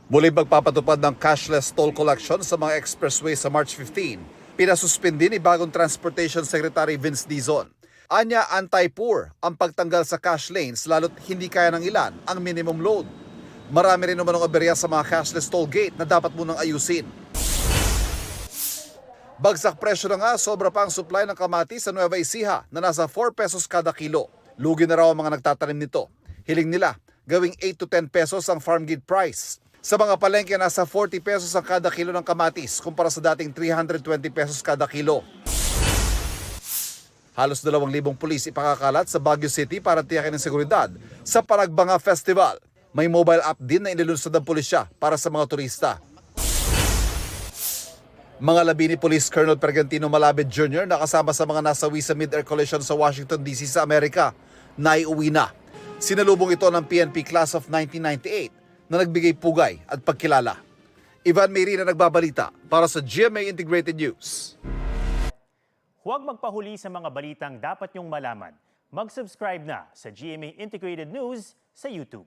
Muli magpapatupad ng cashless toll collection sa mga expressway sa March 15. Pinasuspindi ni bagong Transportation Secretary Vince Dizon. Anya anti-poor ang pagtanggal sa cash lanes lalo't hindi kaya ng ilan ang minimum load. Marami rin umanong aberya sa mga cashless toll gate na dapat munang ayusin. Bagsak presyo na nga, sobra pa ang supply ng kamatis sa Nueva Ecija na nasa 4 pesos kada kilo. Lugi na raw ang mga nagtatanim nito. Hiling nila, gawing 8 to 10 pesos ang farm gate price. Sa mga palengke, nasa 40 pesos ang kada kilo ng kamatis kumpara sa dating 320 pesos kada kilo. Halos 2,000 pulis ipakakalat sa Baguio City para tiyakin ang seguridad sa Paragbanga Festival. May mobile app din na inilunsad ng pulisya para sa mga turista. Mga labi ni Police Colonel Pergantino Malabed Jr. na kasama sa mga nasawi sa mid-air collision sa Washington DC sa Amerika, naiuwi na. Sinalubong ito ng PNP Class of 1998 na nagbigay pugay at pagkilala. Ivan Mayrina nagbabalita para sa GMA Integrated News. Huwag magpahuli sa mga balitang dapat niyong malaman. Mag-subscribe na sa GMA Integrated News sa YouTube.